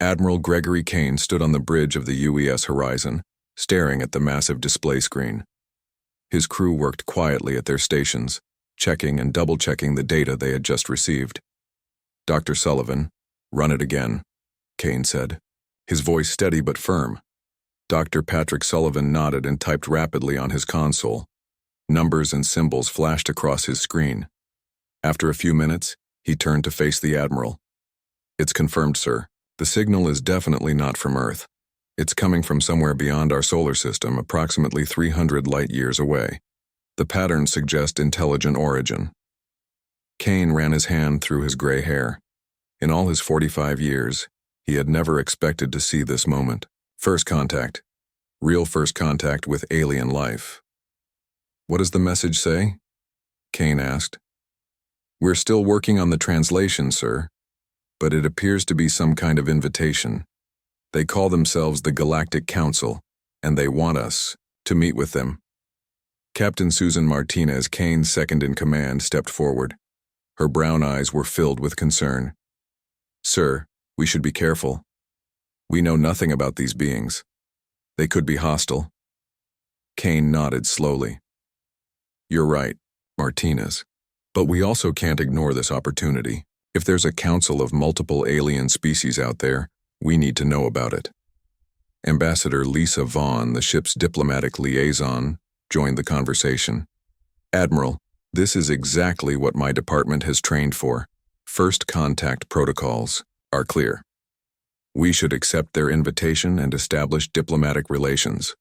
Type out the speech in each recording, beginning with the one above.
Admiral Gregory Kane stood on the bridge of the UES Horizon, staring at the massive display screen. His crew worked quietly at their stations, checking and double-checking the data they had just received. "Dr. Sullivan, run it again," Kane said, his voice steady but firm. Dr. Patrick Sullivan nodded and typed rapidly on his console. Numbers and symbols flashed across his screen. After a few minutes, he turned to face the Admiral. "It's confirmed, sir. The signal is definitely not from Earth. It's coming from somewhere beyond our solar system, approximately 300 light-years away. The patterns suggest intelligent origin." Kane ran his hand through his gray hair. In all his 45 years, he had never expected to see this moment. First contact. Real first contact with alien life. "What does the message say?" Kane asked. "We're still working on the translation, sir, but it appears to be some kind of invitation. They call themselves the Galactic Council, and they want us to meet with them." Captain Susan Martinez, Kane's second-in-command, stepped forward. Her brown eyes were filled with concern. "Sir, we should be careful. We know nothing about these beings. They could be hostile." Kane nodded slowly. "You're right, Martinez. But we also can't ignore this opportunity. If there's a council of multiple alien species out there, we need to know about it." Ambassador Lisa Vaughn, the ship's diplomatic liaison, joined the conversation. "Admiral, this is exactly what my department has trained for. First contact protocols are clear. We should accept their invitation and establish diplomatic relations."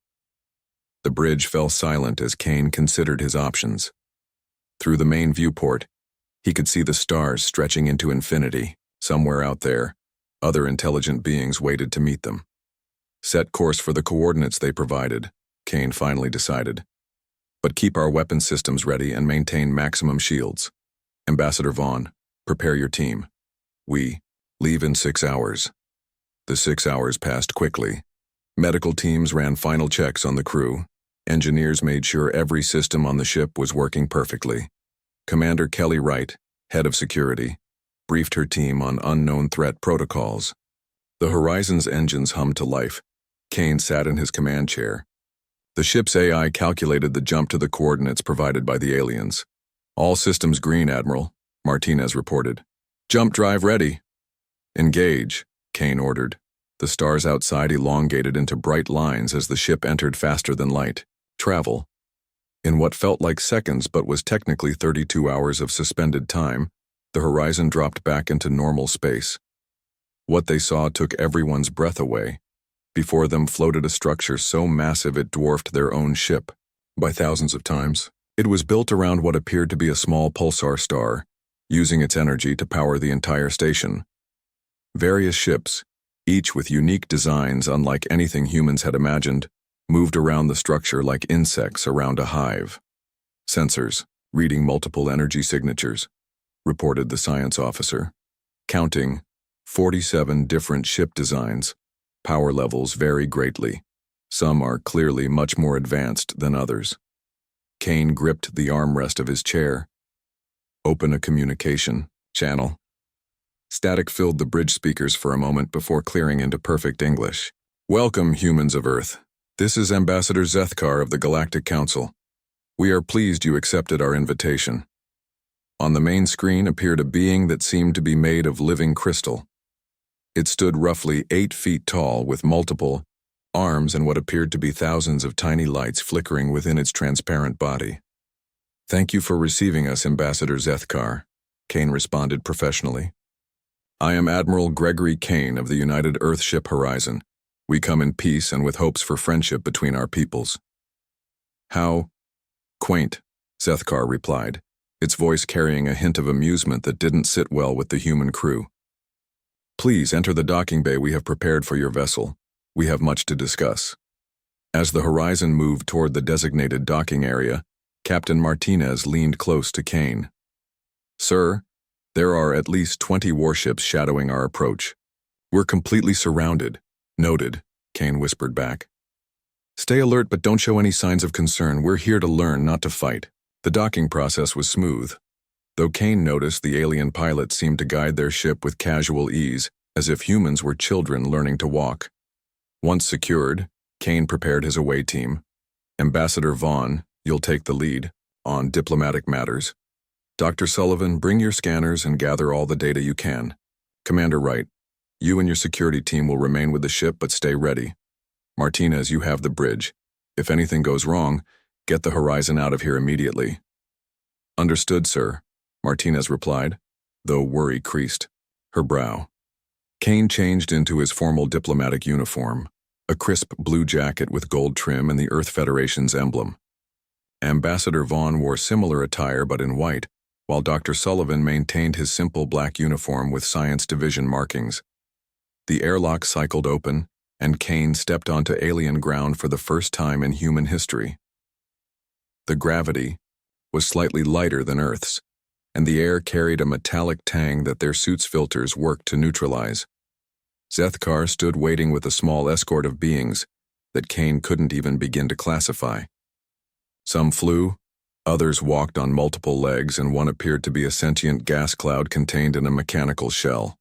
The bridge fell silent as Kane considered his options. Through the main viewport, he could see the stars stretching into infinity. Somewhere out there, other intelligent beings waited to meet them. "Set course for the coordinates they provided," Kane finally decided. "But keep our weapon systems ready and maintain maximum shields. Ambassador Vaughn, prepare your team. We leave in 6 hours." The 6 hours passed quickly. Medical teams ran final checks on the crew. Engineers made sure every system on the ship was working perfectly. Commander Kelly Wright, head of security, briefed her team on unknown threat protocols. The Horizon's engines hummed to life. Kane sat in his command chair. The ship's AI calculated the jump to the coordinates provided by the aliens. "All systems green, Admiral," Martinez reported. "Jump drive ready." "Engage," Kane ordered. The stars outside elongated into bright lines as the ship entered faster than light. Travel. In what felt like seconds but was technically 32 hours of suspended time, the Horizon dropped back into normal space. What they saw took everyone's breath away. Before them floated a structure so massive it dwarfed their own ship by thousands of times. It was built around what appeared to be a small pulsar star, using its energy to power the entire station. Various ships, each with unique designs unlike anything humans had imagined, moved around the structure like insects around a hive. "Sensors, reading multiple energy signatures," reported the science officer. "Counting 47 different ship designs. Power levels vary greatly. Some are clearly much more advanced than others." Kane gripped the armrest of his chair. "Open a communication channel." Static filled the bridge speakers for a moment before clearing into perfect English. "Welcome, humans of Earth. This is Ambassador Zethkar of the Galactic Council. We are pleased you accepted our invitation." On the main screen appeared a being that seemed to be made of living crystal. It stood roughly 8 feet tall with multiple arms and what appeared to be thousands of tiny lights flickering within its transparent body. "Thank you for receiving us, Ambassador Zethkar," Kane responded professionally. "I am Admiral Gregory Kane of the United Earthship Horizon. We come in peace and with hopes for friendship between our peoples." "How quaint," Zethkar replied, its voice carrying a hint of amusement that didn't sit well with the human crew. "Please enter the docking bay we have prepared for your vessel. We have much to discuss." As the Horizon moved toward the designated docking area, Captain Martinez leaned close to Kane. "Sir, there are at least 20 warships shadowing our approach. We're completely surrounded." "Noted," Kane whispered back. "Stay alert but don't show any signs of concern. We're here to learn, not to fight." The docking process was smooth. Though Kane noticed the alien pilots seemed to guide their ship with casual ease, as if humans were children learning to walk. Once secured, Kane prepared his away team. Ambassador Vaughn, you'll take the lead on diplomatic matters. Dr. Sullivan, bring your scanners and gather all the data you can. Commander Wright, you and your security team will remain with the ship but stay ready. Martinez, you have the bridge. If anything goes wrong, get the Horizon out of here immediately. Understood, sir, Martinez replied, though worry creased her brow. Kane changed into his formal diplomatic uniform, a crisp blue jacket with gold trim and the Earth Federation's emblem. Ambassador Vaughn wore similar attire but in white, while Dr. Sullivan maintained his simple black uniform with Science Division markings. The airlock cycled open, and Kane stepped onto alien ground for the first time in human history. The gravity was slightly lighter than Earth's, and the air carried a metallic tang that their suits' filters worked to neutralize. Zethkar stood waiting with a small escort of beings that Kane couldn't even begin to classify. Some flew, others walked on multiple legs, and one appeared to be a sentient gas cloud contained in a mechanical shell.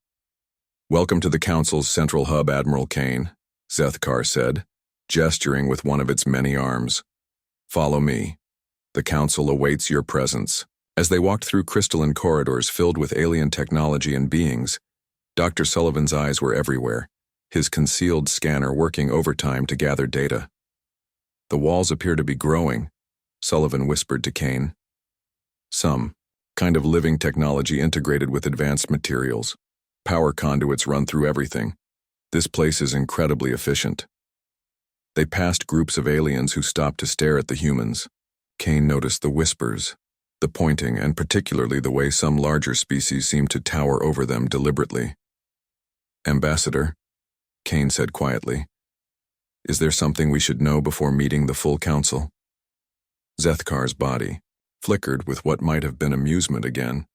Welcome to the Council's central hub, Admiral Kane, Zethkar said, gesturing with one of its many arms. Follow me. The Council awaits your presence. As they walked through crystalline corridors filled with alien technology and beings, Dr. Sullivan's eyes were everywhere, his concealed scanner working overtime to gather data. The walls appear to be growing, Sullivan whispered to Kane. Some kind of living technology integrated with advanced materials. Power conduits run through everything. This place is incredibly efficient. They passed groups of aliens who stopped to stare at the humans. Kane noticed the whispers, the pointing, and particularly the way some larger species seemed to tower over them deliberately. Ambassador, Kane said quietly, is there something we should know before meeting the full council? Zethkar's body flickered with what might have been amusement again.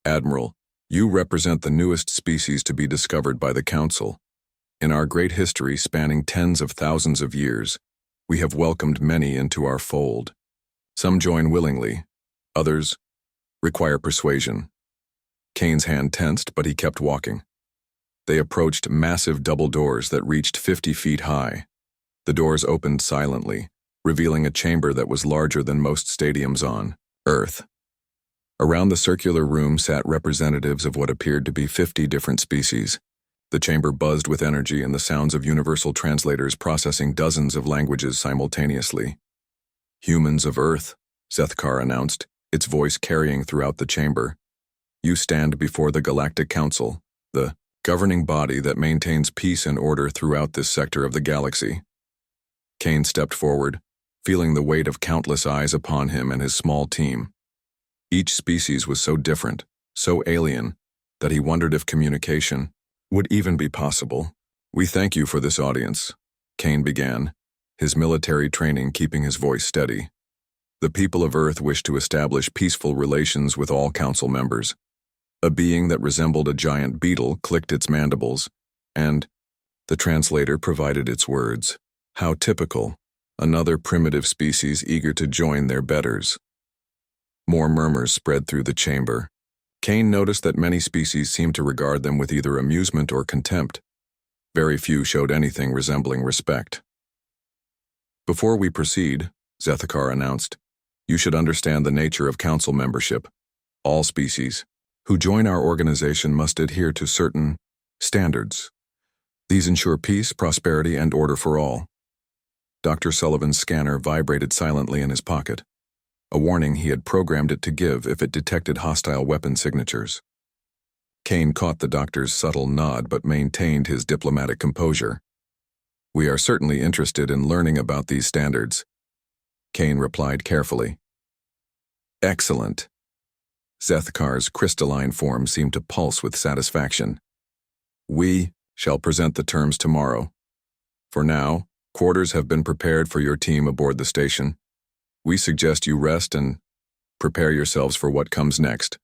Admiral, you represent the newest species to be discovered by the Council. In our great history spanning tens of thousands of years, we have welcomed many into our fold. Some join willingly, others require persuasion. Kane's hand tensed, but he kept walking. They approached massive double doors that reached 50 feet high. The doors opened silently, revealing a chamber that was larger than most stadiums on Earth. Around the circular room sat representatives of what appeared to be 50 different species. The chamber buzzed with energy and the sounds of universal translators processing dozens of languages simultaneously. Humans of Earth, Zethkar announced, its voice carrying throughout the chamber. You stand before the Galactic Council, the governing body that maintains peace and order throughout this sector of the galaxy. Kane stepped forward, feeling the weight of countless eyes upon him and his small team. Each species was so different, so alien, that he wondered if communication would even be possible. We thank you for this audience, Kane began, his military training keeping his voice steady. The people of Earth wish to establish peaceful relations with all council members. A being that resembled a giant beetle clicked its mandibles, and the translator provided its words. How typical, another primitive species eager to join their betters. More murmurs spread through the chamber. Kane noticed that many species seemed to regard them with either amusement or contempt. Very few showed anything resembling respect. Before we proceed, Zethkar announced, you should understand the nature of council membership. All species who join our organization must adhere to certain standards. These ensure peace, prosperity, and order for all. Dr. Sullivan's scanner vibrated silently in his pocket, a warning he had programmed it to give if it detected hostile weapon signatures. Kane caught the doctor's subtle nod but maintained his diplomatic composure. We are certainly interested in learning about these standards, Kane replied carefully. Excellent. Zethkar's crystalline form seemed to pulse with satisfaction. We shall present the terms tomorrow. For now, quarters have been prepared for your team aboard the station. We suggest you rest and prepare yourselves for what comes next.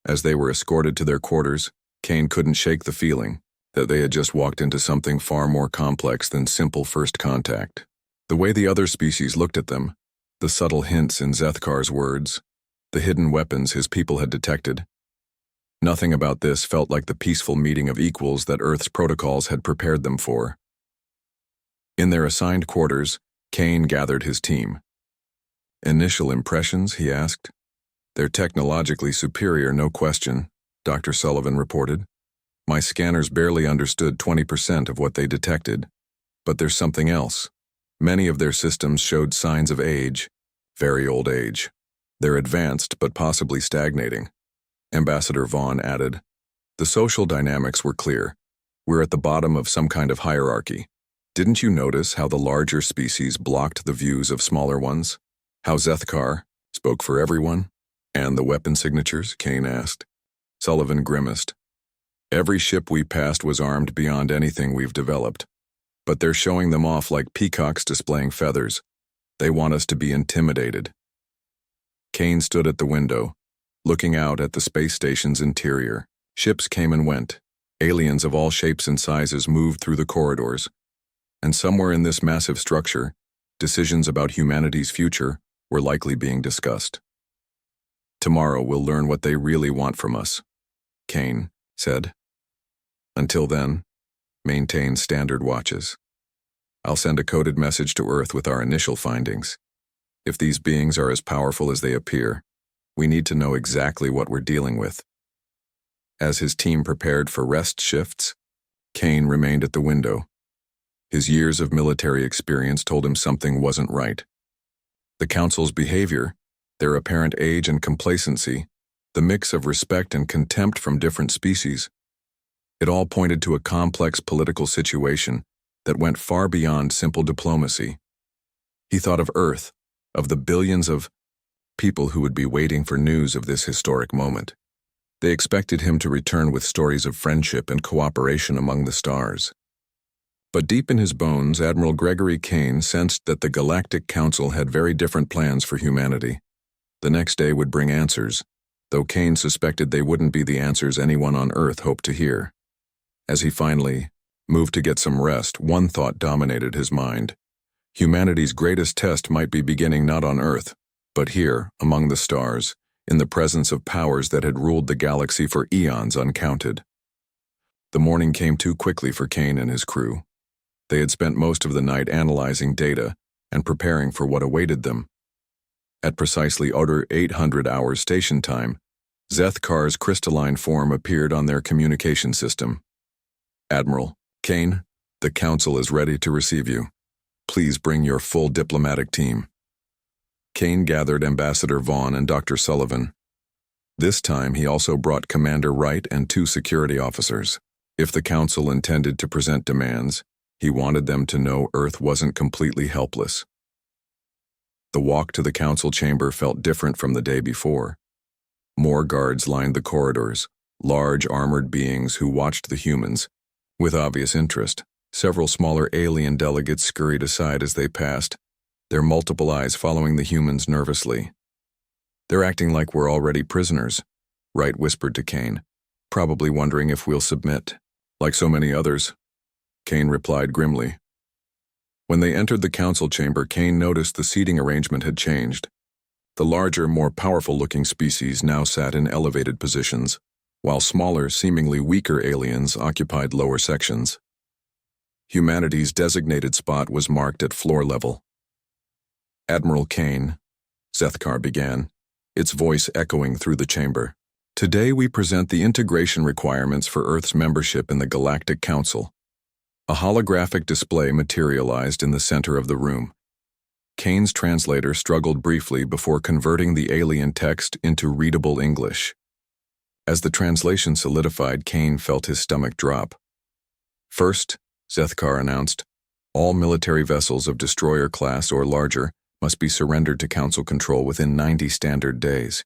As they were escorted to their quarters, Kane couldn't shake the feeling that they had just walked into something far more complex than simple first contact. The way the other species looked at them, the subtle hints in Zethkar's words, the hidden weapons his people had detected. Nothing about this felt like the peaceful meeting of equals that Earth's protocols had prepared them for. In their assigned quarters, Kane gathered his team. "Initial impressions?" he asked. "They're technologically superior, no question," Dr. Sullivan reported. "My scanners barely understood 20% of what they detected. But there's something else. Many of their systems showed signs of age, very old age. They're advanced, but possibly stagnating." Ambassador Vaughn added, "The social dynamics were clear. We're at the bottom of some kind of hierarchy. Didn't you notice how the larger species blocked the views of smaller ones? How Zethkar spoke for everyone? And the weapon signatures?" Kane asked. Sullivan grimaced. "Every ship we passed was armed beyond anything we've developed. But they're showing them off like peacocks displaying feathers. They want us to be intimidated." Kane stood at the window, looking out at the space station's interior. Ships came and went. Aliens of all shapes and sizes moved through the corridors. And somewhere in this massive structure, decisions about humanity's future were likely being discussed. "Tomorrow we'll learn what they really want from us," Kane said. "Until then, maintain standard watches. I'll send a coded message to Earth with our initial findings. If these beings are as powerful as they appear, we need to know exactly what we're dealing with." As his team prepared for rest shifts, Kane remained at the window. His years of military experience told him something wasn't right. The Council's behavior, their apparent age and complacency, the mix of respect and contempt from different species, it all pointed to a complex political situation that went far beyond simple diplomacy. He thought of Earth, of the billions of people who would be waiting for news of this historic moment. They expected him to return with stories of friendship and cooperation among the stars. But deep in his bones, Admiral Gregory Kane sensed that the Galactic Council had very different plans for humanity. The next day would bring answers, though Kane suspected they wouldn't be the answers anyone on Earth hoped to hear. As he finally moved to get some rest, one thought dominated his mind. Humanity's greatest test might be beginning not on Earth, but here, among the stars, in the presence of powers that had ruled the galaxy for eons uncounted. The morning came too quickly for Kane and his crew. They had spent most of the night analyzing data and preparing for what awaited them. At precisely 800 hours station time, Zethkar's crystalline form appeared on their communication system. "Admiral Kane, the Council is ready to receive you. Please bring your full diplomatic team." Kane gathered Ambassador Vaughn and Dr. Sullivan. This time he also brought Commander Wright and 2 security officers. If the Council intended to present demands, he wanted them to know Earth wasn't completely helpless. The walk to the Council chamber felt different from the day before. More guards lined the corridors, large armored beings who watched the humans with obvious interest. Several smaller alien delegates scurried aside as they passed, their multiple eyes following the humans nervously. "They're acting like we're already prisoners," Wright whispered to Kane, "probably wondering if we'll submit, like so many others." Kane replied grimly. When they entered the Council chamber, Kane noticed the seating arrangement had changed. The larger, more powerful-looking species now sat in elevated positions, while smaller, seemingly weaker aliens occupied lower sections. Humanity's designated spot was marked at floor level. "Admiral Kane," Zethkar began, its voice echoing through the chamber. "Today we present the integration requirements for Earth's membership in the Galactic Council." A holographic display materialized in the center of the room. Kane's translator struggled briefly before converting the alien text into readable English. As the translation solidified, Kane felt his stomach drop. "First," Zethkar announced, "all military vessels of destroyer class or larger must be surrendered to Council control within 90 standard days.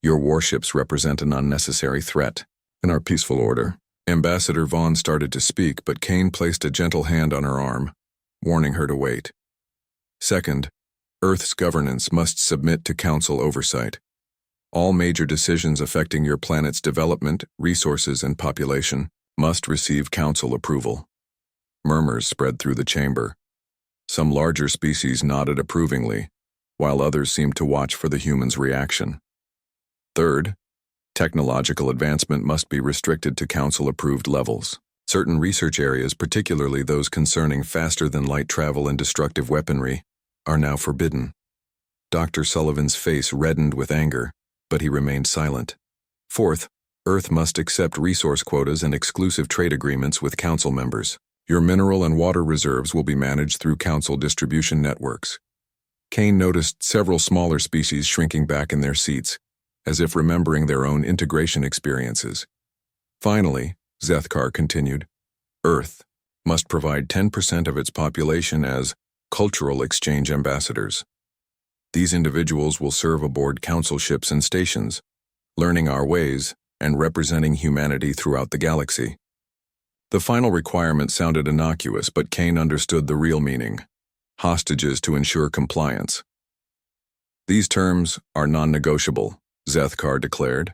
Your warships represent an unnecessary threat. In our peaceful order." Ambassador Vaughn started to speak, but Kane placed a gentle hand on her arm, warning her to wait. "Second, Earth's governance must submit to Council oversight. All major decisions affecting your planet's development, resources, and population must receive Council approval." Murmurs spread through the chamber. Some larger species nodded approvingly, while others seemed to watch for the humans' reaction. "Third, Technological advancement must be restricted to Council-approved levels. Certain research areas, particularly those concerning faster-than-light travel and destructive weaponry, are now forbidden. Dr. Sullivan's face reddened with anger, but he remained silent. Fourth, Earth must accept resource quotas and exclusive trade agreements with Council members. Your mineral and water reserves will be managed through Council distribution networks. Kane noticed several smaller species shrinking back in their seats, as if remembering their own integration experiences. Finally, Zethkar continued, Earth must provide 10% of its population as cultural exchange ambassadors. These individuals will serve aboard Council ships and stations, learning our ways and representing humanity throughout the galaxy. The final requirement sounded innocuous, but Kane understood the real meaning: hostages to ensure compliance. These terms are non-negotiable, Zethkar declared.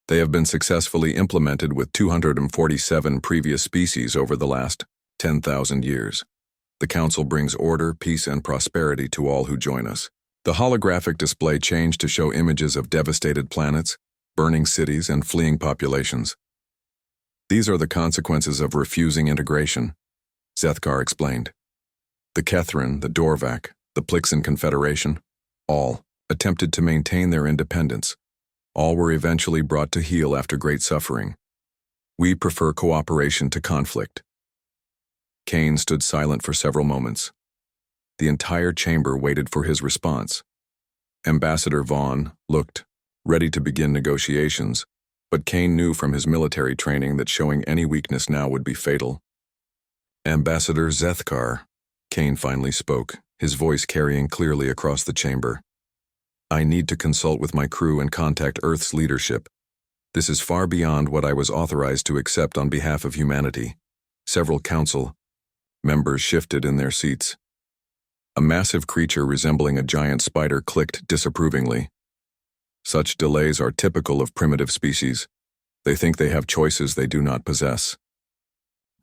They have been successfully implemented with 247 previous species over the last 10,000 years. The Council brings order, peace, and prosperity to all who join us. The holographic display changed to show images of devastated planets, burning cities, and fleeing populations. These are the consequences of refusing integration, Zethkar explained. The Kethrin, the Dorvac, the Plixan Confederation, all attempted to maintain their independence. All were eventually brought to heel after great suffering. We prefer cooperation to conflict. Kane stood silent for several moments. The entire chamber waited for his response. Ambassador Vaughn looked ready to begin negotiations, but Kane knew from his military training that showing any weakness now would be fatal. Ambassador Zethkar, Kane finally spoke, his voice carrying clearly across the chamber. I need to consult with my crew and contact Earth's leadership. This is far beyond what I was authorized to accept on behalf of humanity. Several Council members shifted in their seats. A massive creature resembling a giant spider clicked disapprovingly. Such delays are typical of primitive species. They think they have choices they do not possess.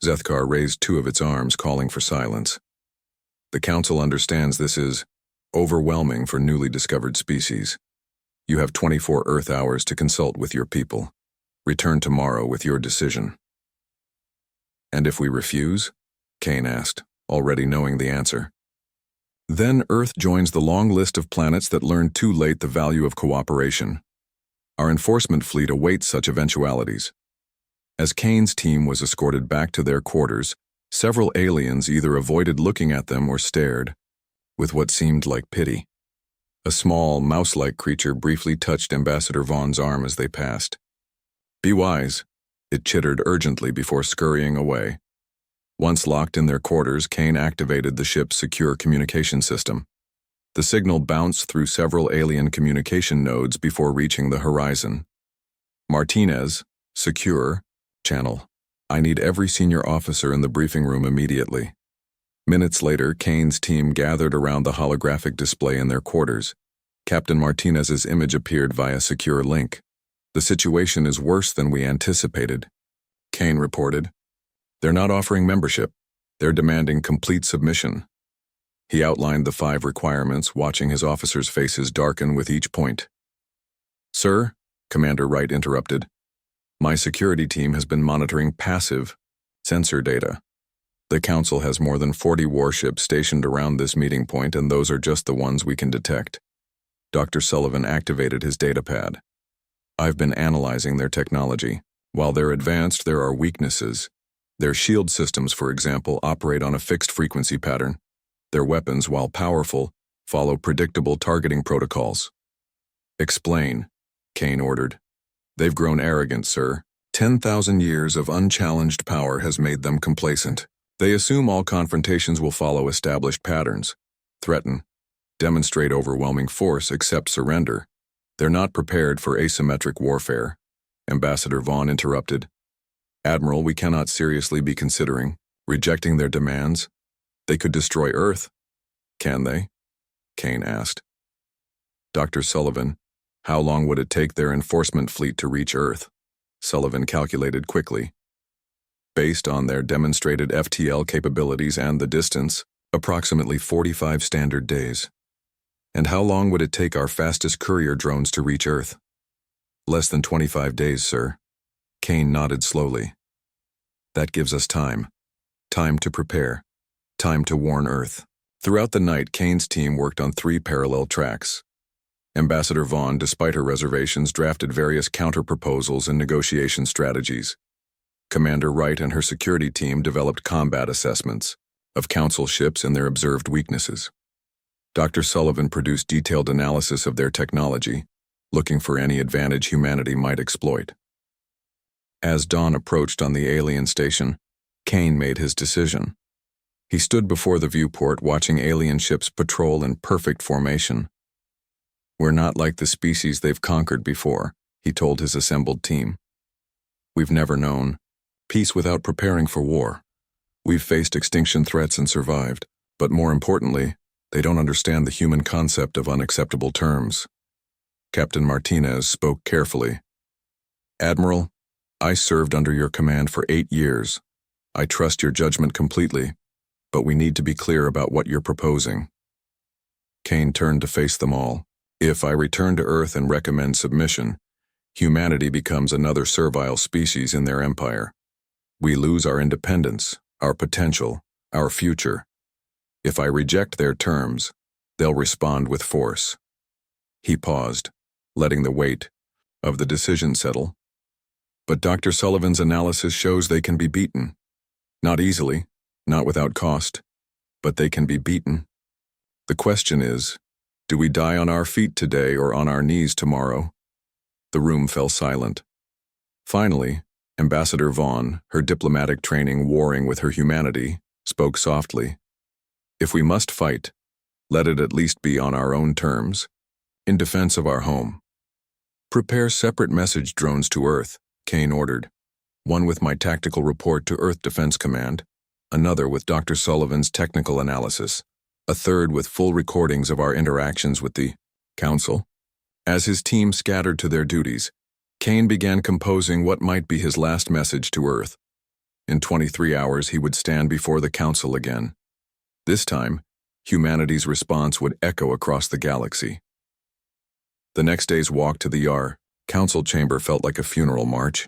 Zethkar raised two of its arms, calling for silence. The Council understands this is overwhelming for newly discovered species. You have 24 Earth hours to consult with your people. Return tomorrow with your decision. And if we refuse? Kane asked, already knowing the answer. Then Earth joins the long list of planets that learned too late the value of cooperation. Our enforcement fleet awaits such eventualities. As Kane's team was escorted back to their quarters, several aliens either avoided looking at them or stared, with what seemed like pity. A small, mouse-like creature briefly touched Ambassador Vaughn's arm as they passed. Be wise, it chittered urgently before scurrying away. Once locked in their quarters, Kane activated the ship's secure communication system. The signal bounced through several alien communication nodes before reaching the horizon. Martinez, secure, channel. I need every senior officer in the briefing room immediately. Minutes later, Kane's team gathered around the holographic display in their quarters. Captain Martinez's image appeared via secure link. The situation is worse than we anticipated, Kane reported. They're not offering membership. They're demanding complete submission. He outlined the 5 requirements, watching his officers' faces darken with each point. Sir, Commander Wright interrupted, my security team has been monitoring passive sensor data. The Council has more than 40 warships stationed around this meeting point, and those are just the ones we can detect. Dr. Sullivan activated his datapad. I've been analyzing their technology. While they're advanced, there are weaknesses. Their shield systems, for example, operate on a fixed frequency pattern. Their weapons, while powerful, follow predictable targeting protocols. Explain, Kane ordered. They've grown arrogant, sir. 10,000 years of unchallenged power has made them complacent. They assume all confrontations will follow established patterns. Threaten, demonstrate overwhelming force, accept surrender. They're not prepared for asymmetric warfare. Ambassador Vaughn interrupted. Admiral, we cannot seriously be considering rejecting their demands. They could destroy Earth. Can they? Kane asked. Dr. Sullivan, how long would it take their enforcement fleet to reach Earth? Sullivan calculated quickly. Based on their demonstrated FTL capabilities and the distance, approximately 45 standard days. And how long would it take our fastest courier drones to reach Earth? Less than 25 days, sir. Kane nodded slowly. That gives us time. Time to prepare. Time to warn Earth. Throughout the night, Kane's team worked on 3 parallel tracks. Ambassador Vaughn, despite her reservations, drafted various counter-proposals and negotiation strategies. Commander Wright and her security team developed combat assessments of Council ships and their observed weaknesses. Dr. Sullivan produced detailed analysis of their technology, looking for any advantage humanity might exploit. As dawn approached on the alien station, Kane made his decision. He stood before the viewport watching alien ships patrol in perfect formation. We're not like the species they've conquered before, he told his assembled team. We've never known peace without preparing for war. We've faced extinction threats and survived, but more importantly, they don't understand the human concept of unacceptable terms. Captain Martinez spoke carefully. Admiral, I served under your command for 8 years. I trust your judgment completely, but we need to be clear about what you're proposing. Kane turned to face them all. If I return to Earth and recommend submission, humanity becomes another servile species in their empire. We lose our independence, our potential, our future. If I reject their terms, they'll respond with force. He paused, letting the weight of the decision settle. But Dr. Sullivan's analysis shows they can be beaten. Not easily, not without cost, but they can be beaten. The question is, do we die on our feet today or on our knees tomorrow? The room fell silent. Finally, Ambassador Vaughn, her diplomatic training warring with her humanity, spoke softly. If we must fight, let it at least be on our own terms, in defense of our home. Prepare separate message drones to Earth, Kane ordered. One with my tactical report to Earth Defense Command, another with Dr. Sullivan's technical analysis, a third with full recordings of our interactions with the Council. As his team scattered to their duties, Kane began composing what might be his last message to Earth. In 23 hours, he would stand before the Council again. This time, humanity's response would echo across the galaxy. The next day's walk to the Yar Council chamber felt like a funeral march.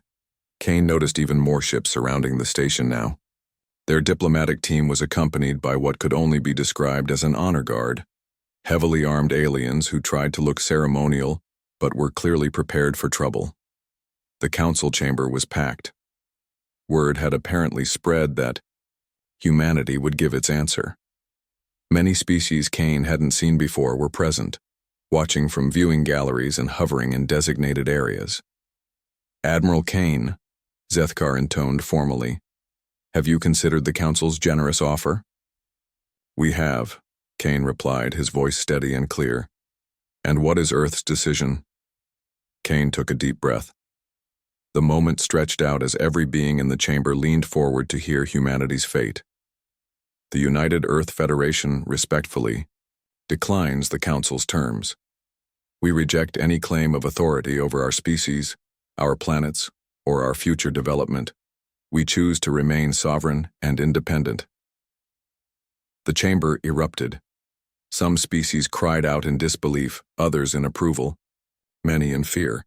Kane noticed even more ships surrounding the station now. Their diplomatic team was accompanied by what could only be described as an honor guard, heavily armed aliens who tried to look ceremonial but were clearly prepared for trouble. The council chamber was packed. Word had apparently spread that humanity would give its answer. Many species Kane hadn't seen before were present, watching from viewing galleries and hovering in designated areas. Admiral Kane, Zethkar intoned formally, have you considered the Council's generous offer? We have, Kane replied, his voice steady and clear. And what is Earth's decision? Kane took a deep breath. The moment stretched out as every being in the chamber leaned forward to hear humanity's fate. The United Earth Federation, respectfully, declines the Council's terms. We reject any claim of authority over our species, our planets, or our future development. We choose to remain sovereign and independent. The chamber erupted. Some species cried out in disbelief, others in approval, many in fear.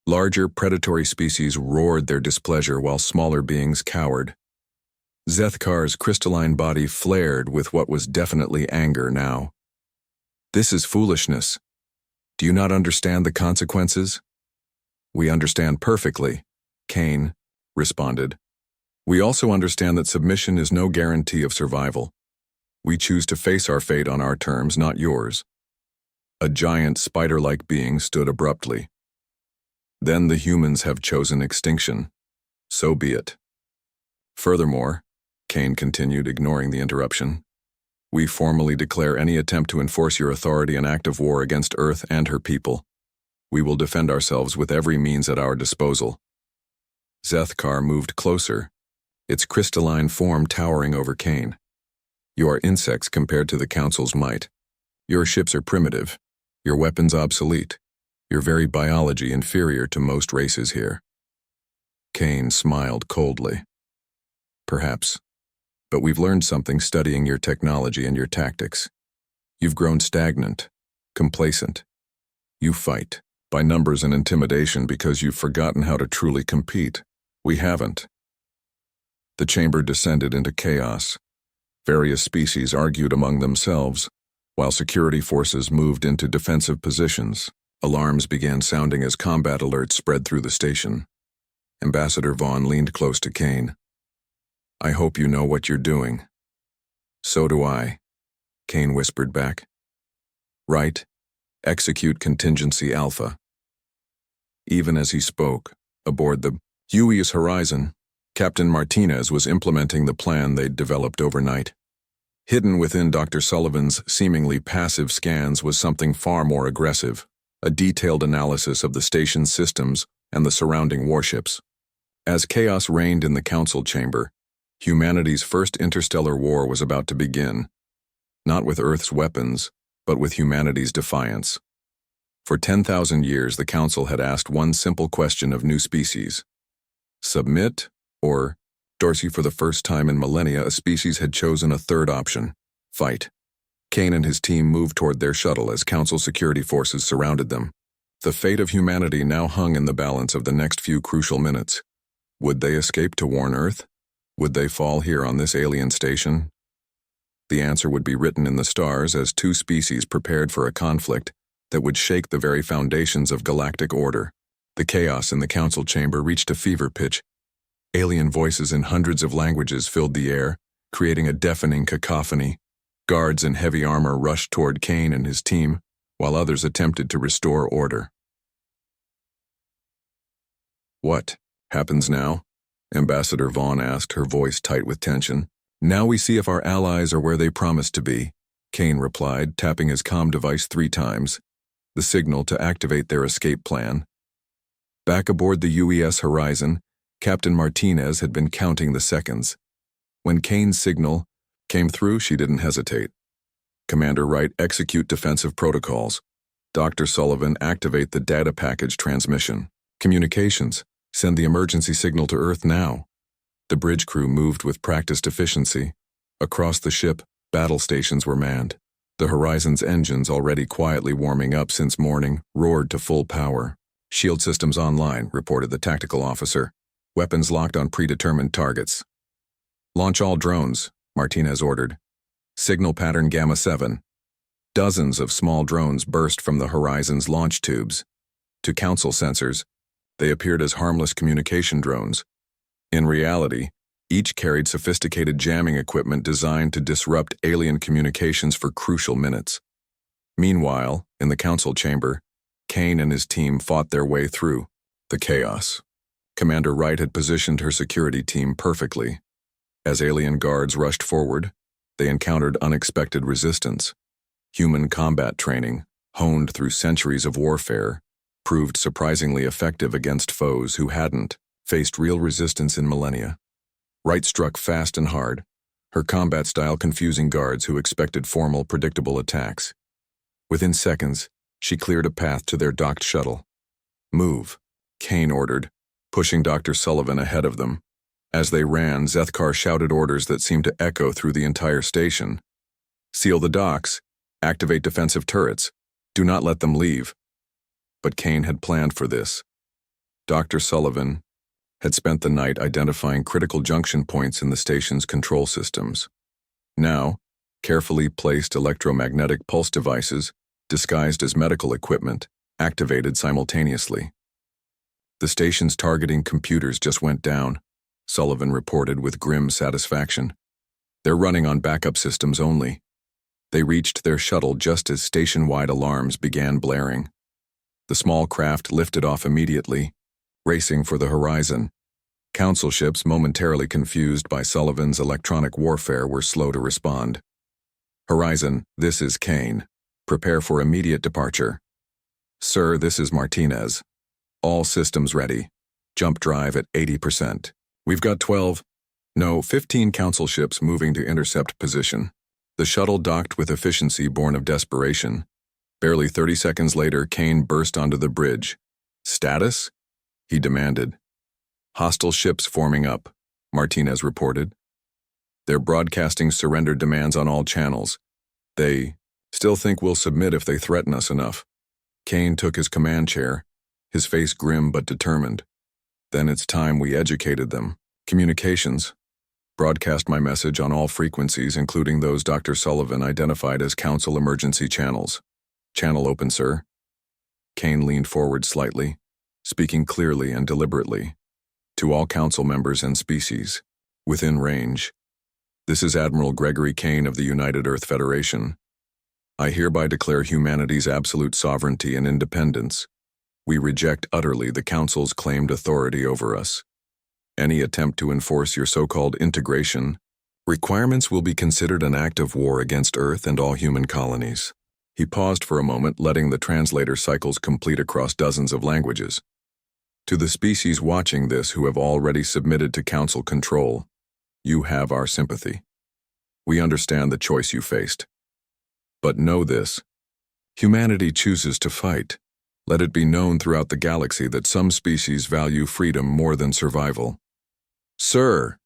Larger predatory species roared their displeasure while smaller beings cowered. Zethkar's crystalline body flared with what was definitely anger now. This is foolishness. Do you not understand the consequences? We understand perfectly, Kane responded. We also understand that submission is no guarantee of survival. We choose to face our fate on our terms, not yours. A giant spider-like being stood abruptly. Then the humans have chosen extinction. So be it. Furthermore, Kane continued, ignoring the interruption, we formally declare any attempt to enforce your authority an act of war against Earth and her people. We will defend ourselves with every means at our disposal. Zethkar moved closer, its crystalline form towering over Kane. You are insects compared to the Council's might. Your ships are primitive, your weapons obsolete, your very biology inferior to most races here. Kane smiled coldly. Perhaps, but we've learned something studying your technology and your tactics. You've grown stagnant, complacent. You fight, By numbers and intimidation because you've forgotten how to truly compete. We haven't. The chamber descended into chaos. Various species argued among themselves, while security forces moved into defensive positions. Alarms began sounding as combat alerts spread through the station. Ambassador Vaughn leaned close to Kane. "I hope you know what you're doing." "So do I," Kane whispered back. "Right. Execute Contingency Alpha." Even as he spoke, aboard the UES Horizon, Captain Martinez was implementing the plan they'd developed overnight. Hidden within Dr. Sullivan's seemingly passive scans was something far more aggressive, a detailed analysis of the station's systems and the surrounding warships. As chaos reigned in the council chamber, humanity's first interstellar war was about to begin, not with Earth's weapons, but with humanity's defiance. For 10,000 years, the Council had asked one simple question of new species: submit or, Dorsey, for the first time in millennia, a species had chosen a third option: fight. Kane and his team moved toward their shuttle as Council security forces surrounded them. The fate of humanity now hung in the balance of the next few crucial minutes. Would they escape to warn Earth? Would they fall here on this alien station? The answer would be written in the stars as two species prepared for a conflict that would shake the very foundations of galactic order. The chaos in the council chamber reached a fever pitch. Alien voices in hundreds of languages filled the air, creating a deafening cacophony. Guards in heavy armor rushed toward Kane and his team, while others attempted to restore order. "What happens now?" Ambassador Vaughn asked, her voice tight with tension. "Now we see if our allies are where they promised to be," Kane replied, tapping his comm device 3 times, the signal to activate their escape plan. Back aboard the UES Horizon, Captain Martinez had been counting the seconds. When Kane's signal came through, she didn't hesitate. "Commander Wright, execute defensive protocols. Dr. Sullivan, activate the data package transmission. Communications, send the emergency signal to Earth now." The bridge crew moved with practiced efficiency. Across the ship, battle stations were manned. The Horizon's engines, already quietly warming up since morning, roared to full power. "Shield systems online," reported the tactical officer. "Weapons locked on predetermined targets." "Launch all drones," Martinez ordered. "Signal pattern Gamma 7. Dozens of small drones burst from the Horizon's launch tubes. To Council sensors, they appeared as harmless communication drones. In reality, each carried sophisticated jamming equipment designed to disrupt alien communications for crucial minutes. Meanwhile, in the council chamber, Kane and his team fought their way through the chaos. Commander Wright had positioned her security team perfectly. As alien guards rushed forward, they encountered unexpected resistance. Human combat training, honed through centuries of warfare, proved surprisingly effective against foes who hadn't faced real resistance in millennia. Wright struck fast and hard, her combat style confusing guards who expected formal, predictable attacks. Within seconds, she cleared a path to their docked shuttle. "Move," Kane ordered, pushing Dr. Sullivan ahead of them. As they ran, Zethkar shouted orders that seemed to echo through the entire station. "Seal the docks. Activate defensive turrets. Do not let them leave." But Kane had planned for this. Dr. Sullivan had spent the night identifying critical junction points in the station's control systems. Now, carefully placed electromagnetic pulse devices, disguised as medical equipment, activated simultaneously. "The station's targeting computers just went down," Sullivan reported with grim satisfaction. "They're running on backup systems only." They reached their shuttle just as station-wide alarms began blaring. The small craft lifted off immediately, racing for the Horizon. Council ships, momentarily confused by Sullivan's electronic warfare, were slow to respond. "Horizon, this is Kane. Prepare for immediate departure." "Sir, this is Martinez. All systems ready. Jump drive at 80%. We've got 15 Council ships moving to intercept position." The shuttle docked with efficiency born of desperation. Barely 30 seconds later, Kane burst onto the bridge. "Status?" he demanded. "Hostile ships forming up," Martinez reported. "They're broadcasting surrender demands on all channels. They still think we'll submit if they threaten us enough." Kane took his command chair, his face grim but determined. Then it's time we educated them. Communications. Broadcast my message on all frequencies, including those Dr. Sullivan identified as Council emergency channels. Channel open, sir. Kane leaned forward slightly, speaking clearly and deliberately. To all Council members and species, within range. This is Admiral Gregory Kane of the United Earth Federation. I hereby declare humanity's absolute sovereignty and independence. We reject utterly the Council's claimed authority over us. Any attempt to enforce your so-called integration requirements will be considered an act of war against Earth and all human colonies. He paused for a moment, letting the translator cycles complete across dozens of languages. To the species watching this who have already submitted to Council control, you have our sympathy. We understand the choice you faced. But know this. Humanity chooses to fight. Let it be known throughout the galaxy that some species value freedom more than survival. Sir,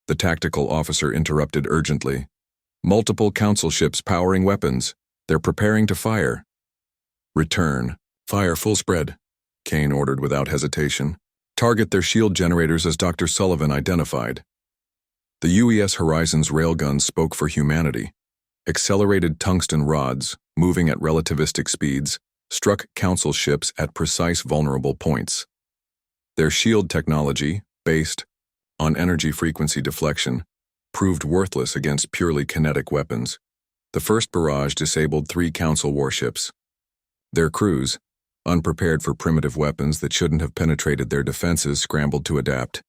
the tactical officer interrupted urgently. Multiple Council ships powering weapons. They're preparing to fire. Return. Fire full spread, Kane ordered without hesitation. Target their shield generators as Dr. Sullivan identified. The UES Horizon's railguns spoke for humanity. Accelerated tungsten rods, moving at relativistic speeds, struck Council ships at precise vulnerable points. Their shield technology, based on energy frequency deflection, proved worthless against purely kinetic weapons. The first barrage disabled 3 Council warships. Their crews, unprepared for primitive weapons that shouldn't have penetrated their defenses, scrambled to adapt.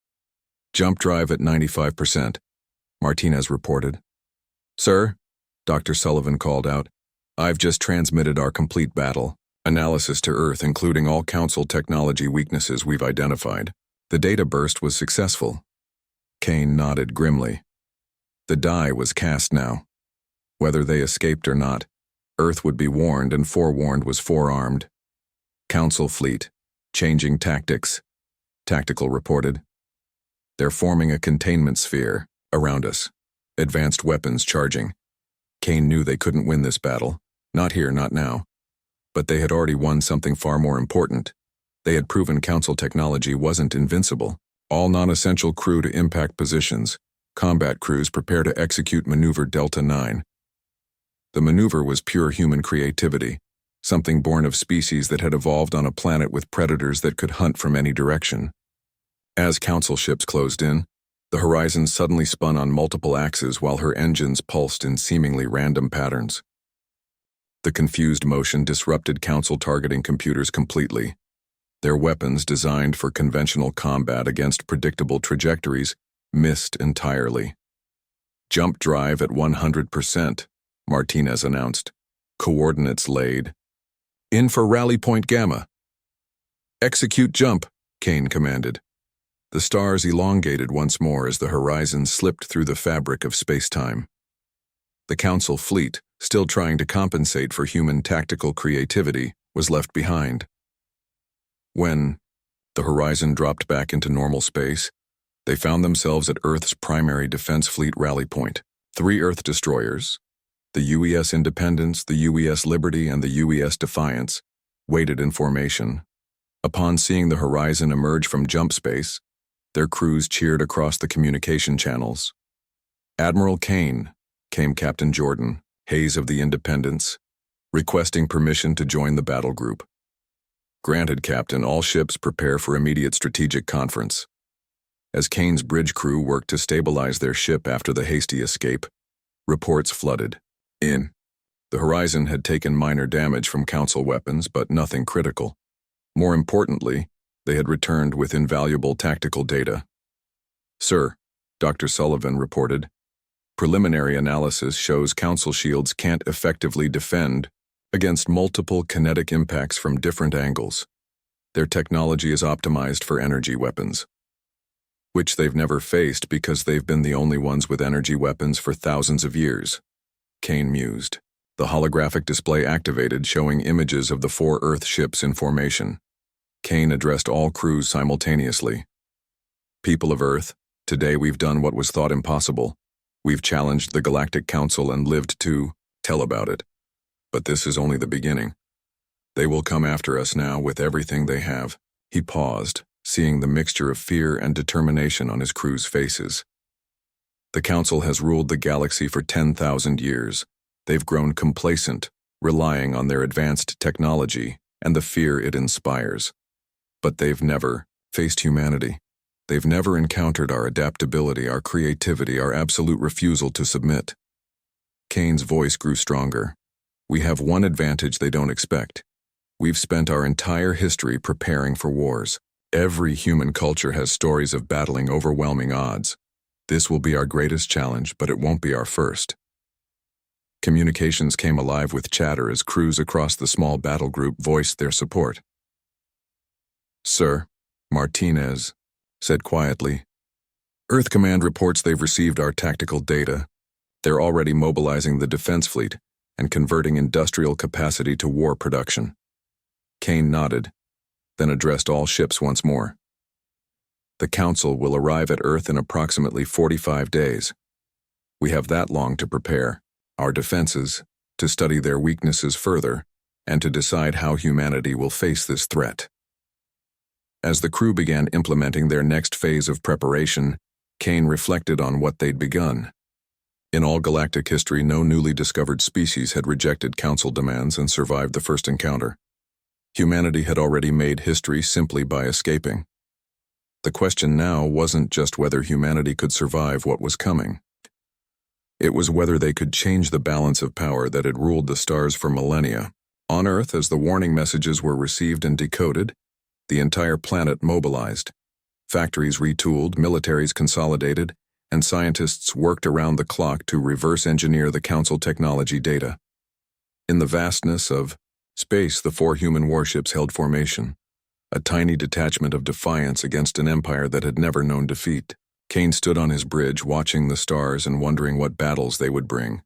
Jump drive at 95%, Martinez reported. Sir, Dr. Sullivan called out, I've just transmitted our complete battle analysis to Earth, including all Council technology weaknesses we've identified. The data burst was successful. Kane nodded grimly. The die was cast now. Whether they escaped or not, Earth would be warned, and forewarned was forearmed. Council fleet, changing tactics, Tactical reported. They're forming a containment sphere around us. Advanced weapons charging. Kane knew they couldn't win this battle. Not here, not now. But they had already won something far more important. They had proven Council technology wasn't invincible. All non-essential crew to impact positions. Combat crews prepare to execute Maneuver Delta 9. The maneuver was pure human creativity, something born of species that had evolved on a planet with predators that could hunt from any direction. As Council ships closed in, the Horizon suddenly spun on multiple axes while her engines pulsed in seemingly random patterns. The confused motion disrupted Council targeting computers completely. Their weapons, designed for conventional combat against predictable trajectories, missed entirely. Jump drive at 100%, Martinez announced. Coordinates laid. In for rally point Gamma. Execute jump, Kane commanded. The stars elongated once more as the Horizon slipped through the fabric of space-time. The Council fleet, still trying to compensate for human tactical creativity, was left behind. When the Horizon dropped back into normal space, they found themselves at Earth's primary defense fleet rally point. 3 Earth destroyers, the UES Independence, the UES Liberty, and the UES Defiance, waited in formation. Upon seeing the Horizon emerge from jump space, their crews cheered across the communication channels. Admiral Kane, came Captain Jordan, Hayes of the Independence, requesting permission to join the battle group. Granted, Captain. All ships prepare for immediate strategic conference. As Kane's bridge crew worked to stabilize their ship after the hasty escape, reports flooded in. The Horizon had taken minor damage from Council weapons, but nothing critical. More importantly, they had returned with invaluable tactical data. Sir, Dr. Sullivan reported, preliminary analysis shows Council shields can't effectively defend against multiple kinetic impacts from different angles. Their technology is optimized for energy weapons, which they've never faced because they've been the only ones with energy weapons for thousands of years. Kane mused. The holographic display activated, showing images of the 4 Earth ships in formation. Kane addressed all crews simultaneously. People of Earth, today we've done what was thought impossible. We've challenged the Galactic Council and lived to tell about it. But this is only the beginning. They will come after us now with everything they have. He paused, seeing the mixture of fear and determination on his crew's faces. The Council has ruled the galaxy for 10,000 years. They've grown complacent, relying on their advanced technology and the fear it inspires. But they've never faced humanity. They've never encountered our adaptability, our creativity, our absolute refusal to submit. Kane's voice grew stronger. We have one advantage they don't expect. We've spent our entire history preparing for wars. Every human culture has stories of battling overwhelming odds. This will be our greatest challenge, but it won't be our first. Communications came alive with chatter as crews across the small battle group voiced their support. "Sir," Martinez said quietly, "Earth Command reports they've received our tactical data. They're already mobilizing the defense fleet and converting industrial capacity to war production." Kane nodded, then addressed all ships once more. "The Council will arrive at Earth in approximately 45 days. We have that long to prepare our defenses, to study their weaknesses further, and to decide how humanity will face this threat." As the crew began implementing their next phase of preparation, Kane reflected on what they'd begun. In all galactic history, no newly discovered species had rejected Council demands and survived the first encounter. Humanity had already made history simply by escaping. The question now wasn't just whether humanity could survive what was coming. It was whether they could change the balance of power that had ruled the stars for millennia. On Earth, as the warning messages were received and decoded, the entire planet mobilized. Factories retooled, militaries consolidated, and scientists worked around the clock to reverse engineer the Council technology data. In the vastness of space, the 4 human warships held formation, a tiny detachment of defiance against an empire that had never known defeat. Kane stood on his bridge, watching the stars and wondering what battles they would bring.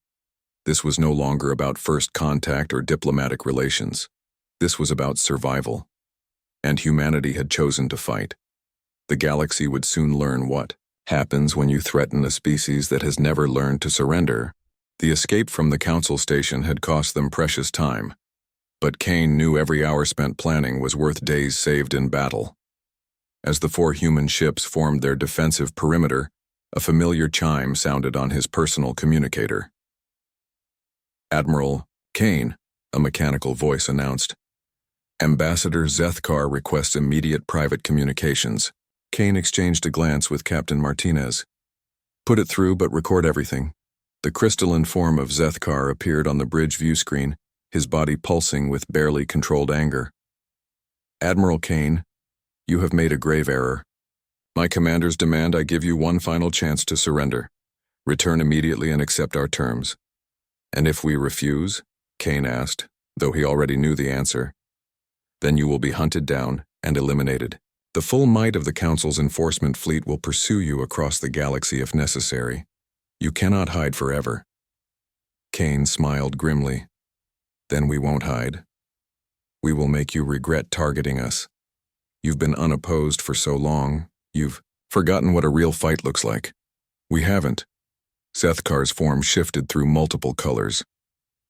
This was no longer about first contact or diplomatic relations. This was about survival. And humanity had chosen to fight. The galaxy would soon learn what happens when you threaten a species that has never learned to surrender. The escape from the Council station had cost them precious time. But Kane knew every hour spent planning was worth days saved in battle. As the 4 human ships formed their defensive perimeter, a familiar chime sounded on his personal communicator. "Admiral Kane," a mechanical voice announced. "Ambassador Zethkar requests immediate private communications." Kane exchanged a glance with Captain Martinez. "Put it through, but record everything." The crystalline form of Zethkar appeared on the bridge view screen, his body pulsing with barely controlled anger. "Admiral Kane, you have made a grave error. My commanders demand I give you one final chance to surrender. Return immediately and accept our terms." "And if we refuse?" Kane asked, though he already knew the answer. "Then you will be hunted down and eliminated. The full might of the Council's enforcement fleet will pursue you across the galaxy if necessary. You cannot hide forever." Kane smiled grimly. "Then we won't hide. We will make you regret targeting us. You've been unopposed for so long, you've forgotten what a real fight looks like. We haven't." Zethkar's form shifted through multiple colors.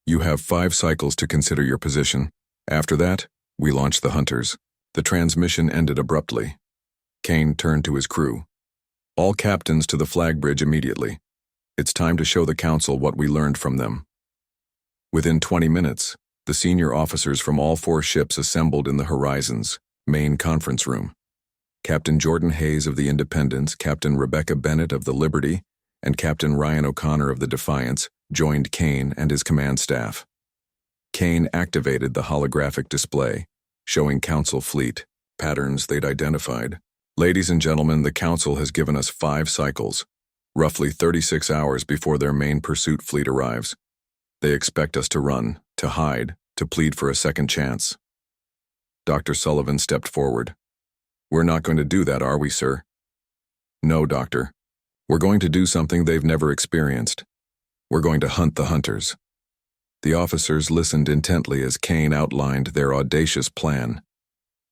"You have 5 cycles to consider your position. After that, we launch the hunters." The transmission ended abruptly. Kane turned to his crew. "All captains to the flag bridge immediately. It's time to show the Council what we learned from them." Within 20 minutes, the senior officers from all 4 ships assembled in the Horizon's main conference room. Captain Jordan Hayes of the Independence, Captain Rebecca Bennett of the Liberty, and Captain Ryan O'Connor of the Defiance joined Kane and his command staff. Kane activated the holographic display, showing Council fleet patterns they'd identified. "Ladies and gentlemen, the Council has given us 5 cycles, roughly 36 hours before their main pursuit fleet arrives. They expect us to run, to hide, to plead for a second chance." Dr. Sullivan stepped forward. "We're not going to do that, are we, sir?" "No, Doctor. We're going to do something they've never experienced. We're going to hunt the hunters." The officers listened intently as Kane outlined their audacious plan.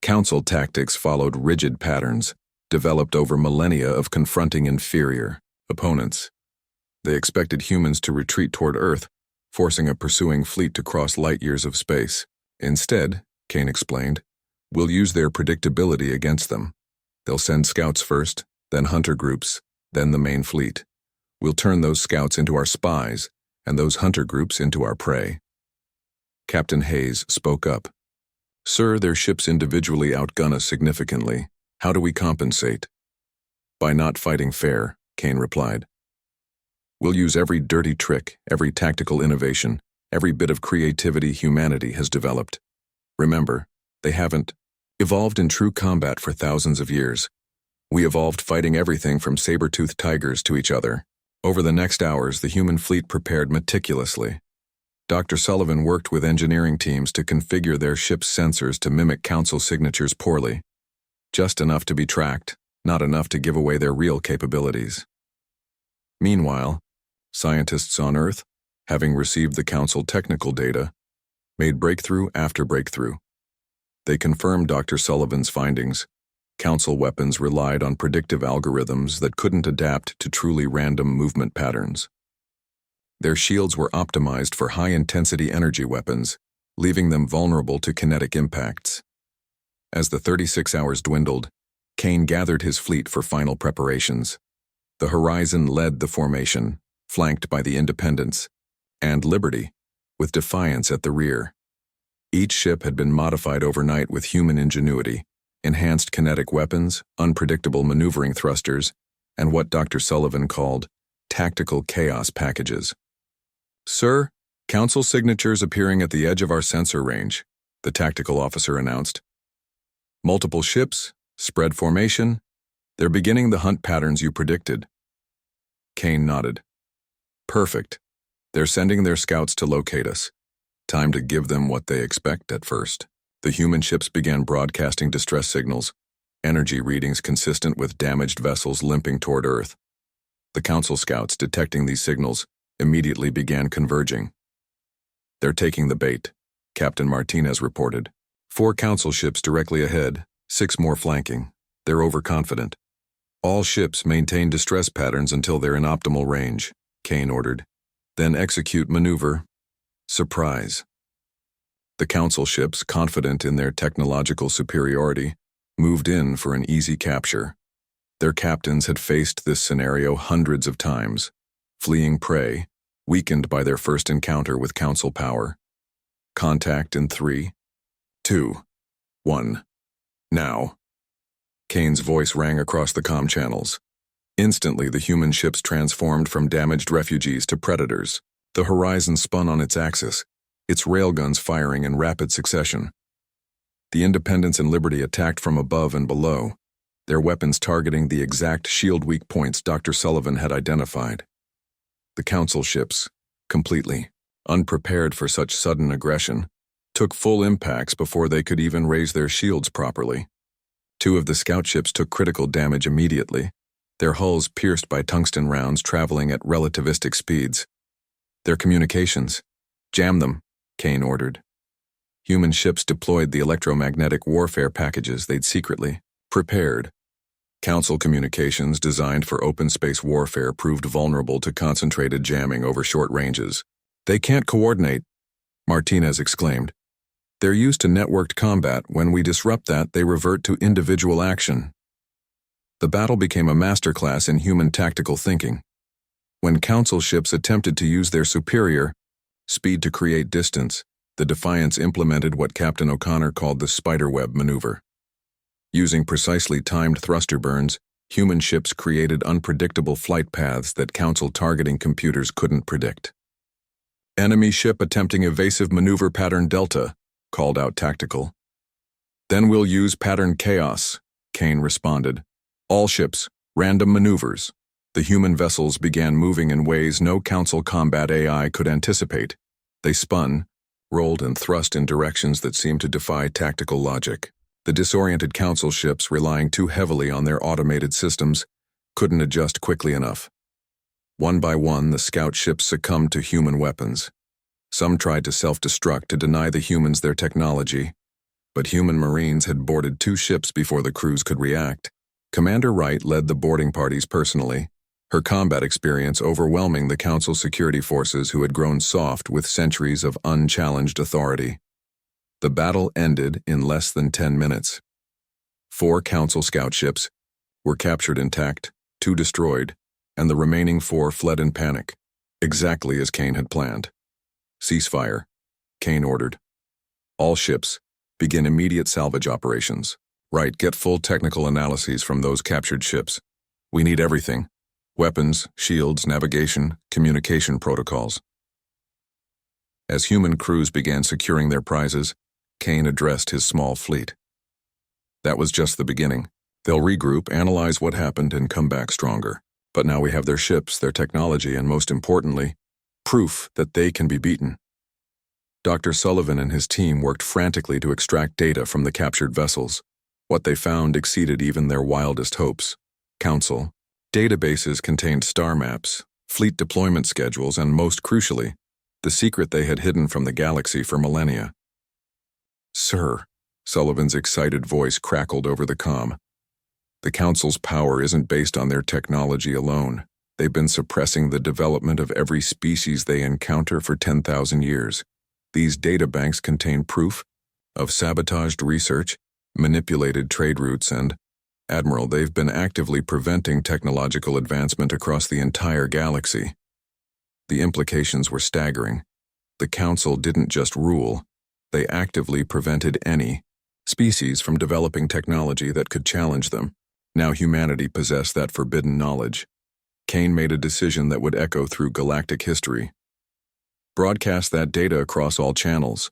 Council tactics followed rigid patterns, developed over millennia of confronting inferior opponents. They expected humans to retreat toward Earth, forcing a pursuing fleet to cross light years of space. Instead, Kane explained. "We'll use their predictability against them. They'll send scouts first, then hunter groups, then the main fleet. We'll turn those scouts into our spies, and those hunter groups into our prey." Captain Hayes spoke up. "Sir, their ships individually outgun us significantly. How do we compensate?" "By not fighting fair," Kane replied. "We'll use every dirty trick, every tactical innovation, every bit of creativity humanity has developed. Remember, they haven't evolved in true combat for thousands of years. We evolved fighting everything from saber-toothed tigers to each other." Over the next hours, the human fleet prepared meticulously. Dr. Sullivan worked with engineering teams to configure their ship's sensors to mimic Council signatures poorly. Just enough to be tracked, not enough to give away their real capabilities. Meanwhile, scientists on Earth, having received the Council technical data, made breakthrough after breakthrough. They confirmed Dr. Sullivan's findings. Council weapons relied on predictive algorithms that couldn't adapt to truly random movement patterns. Their shields were optimized for high-intensity energy weapons, leaving them vulnerable to kinetic impacts. As the 36 hours dwindled, Kane gathered his fleet for final preparations. The Horizon led the formation, flanked by the Independence and Liberty, with Defiance at the rear. Each ship had been modified overnight with human ingenuity, enhanced kinetic weapons, unpredictable maneuvering thrusters, and what Dr. Sullivan called tactical chaos packages. "Sir, Council signatures appearing at the edge of our sensor range," the tactical officer announced. "Multiple ships, spread formation. They're beginning the hunt patterns you predicted." Kane nodded. "Perfect. They're sending their scouts to locate us. Time to give them what they expect at first." The human ships began broadcasting distress signals, energy readings consistent with damaged vessels limping toward Earth. The Council scouts, detecting these signals, immediately began converging. "They're taking the bait," Captain Martinez reported. 4 Council ships directly ahead, 6 more flanking. They're overconfident. "All ships maintain distress patterns until they're in optimal range," Kane ordered. "Then execute maneuver. Surprise." The Council ships, confident in their technological superiority, moved in for an easy capture. Their captains had faced this scenario hundreds of times, fleeing prey, weakened by their first encounter with Council power. Contact in 3, 2, 1. "Now." Kane's voice rang across the comm channels. Instantly, the human ships transformed from damaged refugees to predators. The Horizon spun on its axis, its railguns firing in rapid succession. The Independence and Liberty attacked from above and below, their weapons targeting the exact shield weak points Dr. Sullivan had identified. The Council ships, completely unprepared for such sudden aggression, took full impacts before they could even raise their shields properly. 2 of the scout ships took critical damage immediately, their hulls pierced by tungsten rounds traveling at relativistic speeds. "Their communications. Jam them," Kane ordered. Human ships deployed the electromagnetic warfare packages they'd secretly prepared. Council communications designed for open space warfare proved vulnerable to concentrated jamming over short ranges. "They can't coordinate," Martinez exclaimed. "They're used to networked combat. When we disrupt that, they revert to individual action." The battle became a masterclass in human tactical thinking. When Council ships attempted to use their superior speed to create distance, the Defiance implemented what Captain O'Connor called the spiderweb maneuver. Using precisely timed thruster burns, human ships created unpredictable flight paths that Council targeting computers couldn't predict. "Enemy ship attempting evasive maneuver pattern Delta," called out Tactical. "Then we'll use pattern Chaos," Kane responded. "All ships, random maneuvers." The human vessels began moving in ways no Council combat AI could anticipate. They spun, rolled and thrust in directions that seemed to defy tactical logic. The disoriented Council ships, relying too heavily on their automated systems, couldn't adjust quickly enough. One by one, the scout ships succumbed to human weapons. Some tried to self-destruct to deny the humans their technology, but human Marines had boarded 2 ships before the crews could react. Commander Wright led the boarding parties personally, her combat experience overwhelming the Council security forces who had grown soft with centuries of unchallenged authority. The battle ended in less than 10 minutes. 4 Council scout ships were captured intact, 2 destroyed, and the remaining 4 fled in panic, exactly as Kane had planned. Ceasefire, Kane ordered. All ships, begin immediate salvage operations. Right, get full technical analyses from those captured ships. We need everything. Weapons, shields, navigation, communication protocols. As human crews began securing their prizes, Kane addressed his small fleet. That was just the beginning. They'll regroup, analyze what happened, and come back stronger. But now we have their ships, their technology, and most importantly, proof that they can be beaten. Dr. Sullivan and his team worked frantically to extract data from the captured vessels. What they found exceeded even their wildest hopes. Council databases contained star maps, fleet deployment schedules, and most crucially, the secret they had hidden from the galaxy for millennia. "Sir," Sullivan's excited voice crackled over the comm. "The Council's power isn't based on their technology alone. They've been suppressing the development of every species they encounter for 10,000 years. These databanks contain proof of sabotaged research, manipulated trade routes, and, Admiral, they've been actively preventing technological advancement across the entire galaxy." The implications were staggering. The Council didn't just rule, they actively prevented any species from developing technology that could challenge them. Now humanity possessed that forbidden knowledge. Kane made a decision that would echo through galactic history. Broadcast that data across all channels.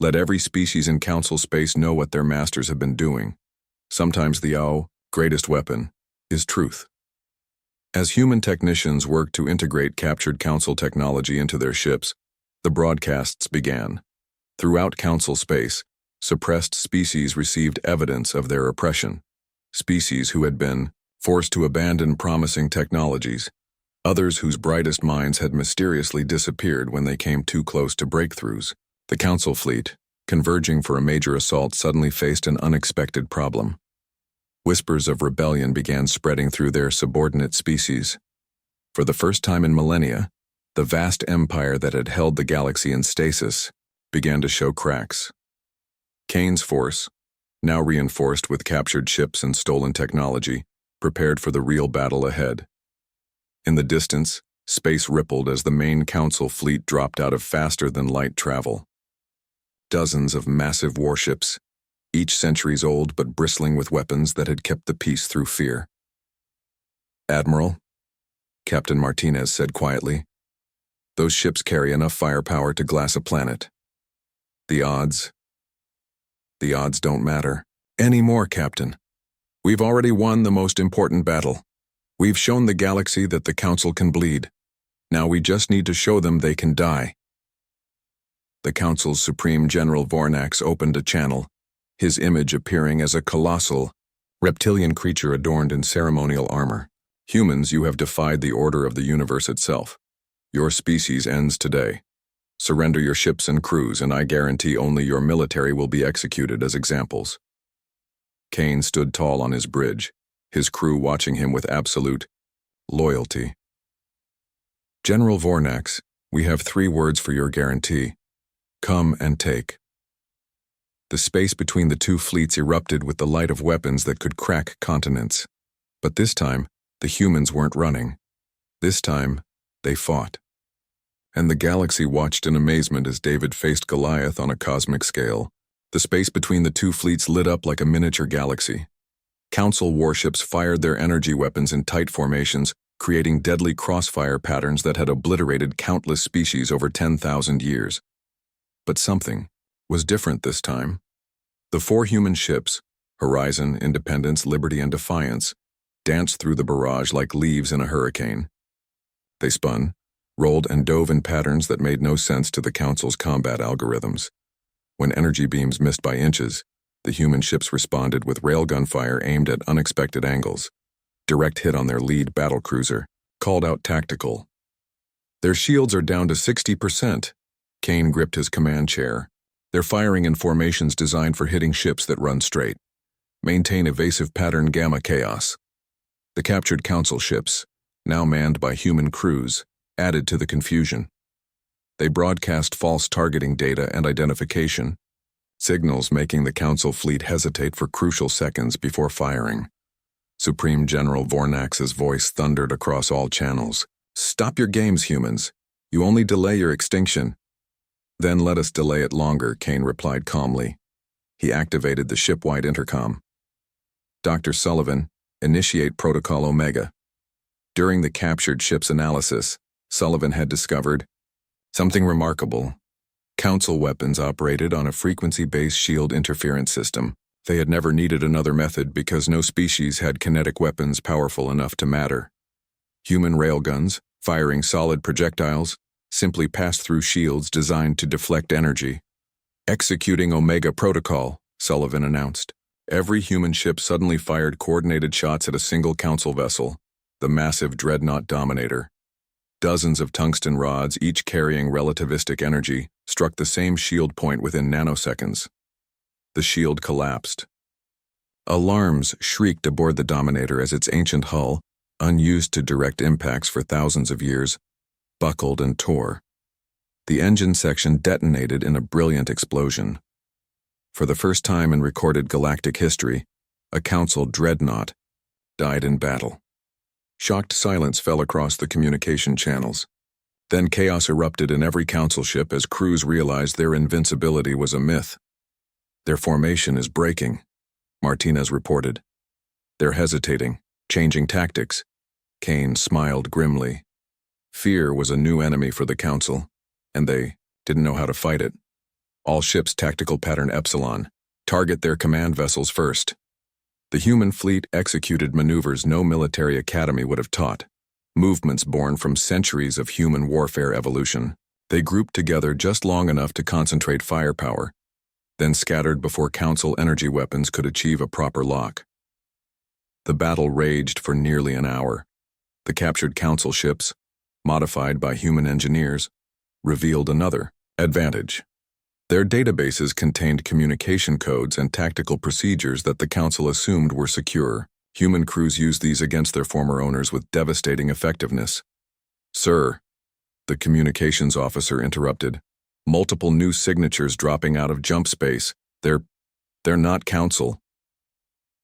Let every species in Council space know what their masters have been doing. Sometimes the greatest weapon is truth. As human technicians worked to integrate captured Council technology into their ships, the broadcasts began. Throughout Council space, suppressed species received evidence of their oppression. Species who had been forced to abandon promising technologies, others whose brightest minds had mysteriously disappeared when they came too close to breakthroughs. The Council fleet, converging for a major assault, suddenly faced an unexpected problem. Whispers of rebellion began spreading through their subordinate species. For the first time in millennia, the vast empire that had held the galaxy in stasis began to show cracks. Kane's force, now reinforced with captured ships and stolen technology, prepared for the real battle ahead. In the distance, space rippled as the main Council fleet dropped out of faster-than-light travel. Dozens of massive warships, each centuries old but bristling with weapons that had kept the peace through fear. "Admiral," Captain Martinez said quietly, "those ships carry enough firepower to glass a planet. The odds don't matter anymore, Captain. We've already won the most important battle. We've shown the galaxy that the Council can bleed. Now we just need to show them they can die." The Council's Supreme General Vornax opened a channel, his image appearing as a colossal, reptilian creature adorned in ceremonial armor. "Humans, you have defied the order of the universe itself. Your species ends today. Surrender your ships and crews, and I guarantee only your military will be executed as examples." Kane stood tall on his bridge, his crew watching him with absolute loyalty. "General Vornax, we have 3 words for your guarantee. Come and take." The space between the 2 fleets erupted with the light of weapons that could crack continents. But this time, the humans weren't running. This time, they fought. And the galaxy watched in amazement as David faced Goliath on a cosmic scale. The space between the 2 fleets lit up like a miniature galaxy. Council warships fired their energy weapons in tight formations, creating deadly crossfire patterns that had obliterated countless species over 10,000 years. But something was different this time. The 4 human ships, Horizon, Independence, Liberty, and Defiance, danced through the barrage like leaves in a hurricane. They spun, rolled, and dove in patterns that made no sense to the Council's combat algorithms. When energy beams missed by inches, the human ships responded with railgun fire aimed at unexpected angles. Direct hit on their lead battlecruiser, called out tactical. "Their shields are down to 60%. Kane gripped his command chair. "They're firing in formations designed for hitting ships that run straight. Maintain evasive pattern gamma chaos." The captured Council ships, now manned by human crews, added to the confusion. They broadcast false targeting data and identification, signals making the Council fleet hesitate for crucial seconds before firing. Supreme General Vornax's voice thundered across all channels. "Stop your games, humans. You only delay your extinction." "Then let us delay it longer," Kane replied calmly. He activated the ship-wide intercom. "Dr. Sullivan, initiate Protocol Omega." During the captured ship's analysis, Sullivan had discovered something remarkable. Council weapons operated on a frequency-based shield interference system. They had never needed another method because no species had kinetic weapons powerful enough to matter. Human railguns, firing solid projectiles, simply passed through shields designed to deflect energy. "Executing Omega Protocol," Sullivan announced. Every human ship suddenly fired coordinated shots at a single Council vessel, the massive Dreadnought Dominator. Dozens of tungsten rods, each carrying relativistic energy, struck the same shield point within nanoseconds. The shield collapsed. Alarms shrieked aboard the Dominator as its ancient hull, unused to direct impacts for thousands of years, buckled and tore. The engine section detonated in a brilliant explosion. For the first time in recorded galactic history, a Council dreadnought died in battle. Shocked silence fell across the communication channels. Then chaos erupted in every Council ship as crews realized their invincibility was a myth. "Their formation is breaking," Martinez reported. "They're hesitating, changing tactics." Kane smiled grimly. Fear was a new enemy for the Council, and they didn't know how to fight it. All ships tactical pattern Epsilon. Target their command vessels first. The human fleet executed maneuvers no military academy would have taught. Movements born from centuries of human warfare evolution. They grouped together just long enough to concentrate firepower, then scattered before Council energy weapons could achieve a proper lock. The battle raged for nearly an hour. The captured Council ships, modified by human engineers, revealed another advantage. Their databases contained communication codes and tactical procedures that the Council assumed were secure. Human crews used these against their former owners with devastating effectiveness. "Sir," the communications officer interrupted, multiple new signatures dropping out of jump space. They're not Council."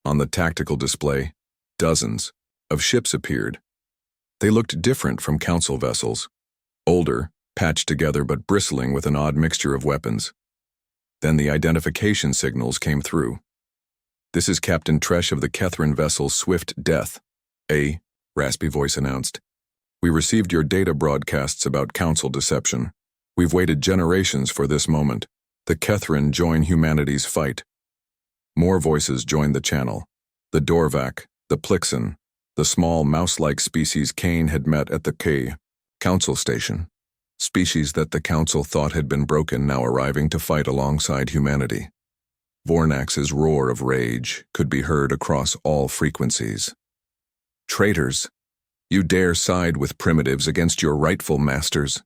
On the tactical display, dozens of ships appeared. They looked different from Council vessels. Older, patched together but bristling with an odd mixture of weapons. Then the identification signals came through. "This is Captain Tresh of the Kethrin vessel Swift Death," a raspy voice announced. "We received your data broadcasts about Council deception. We've waited generations for this moment. The Kethrin join humanity's fight." More voices joined the channel. The Dorvac, the Plixen, the small mouse-like species Kane had met at the Council station. Species that the Council thought had been broken now arriving to fight alongside humanity. Vornax's roar of rage could be heard across all frequencies. "Traitors! You dare side with primitives against your rightful masters.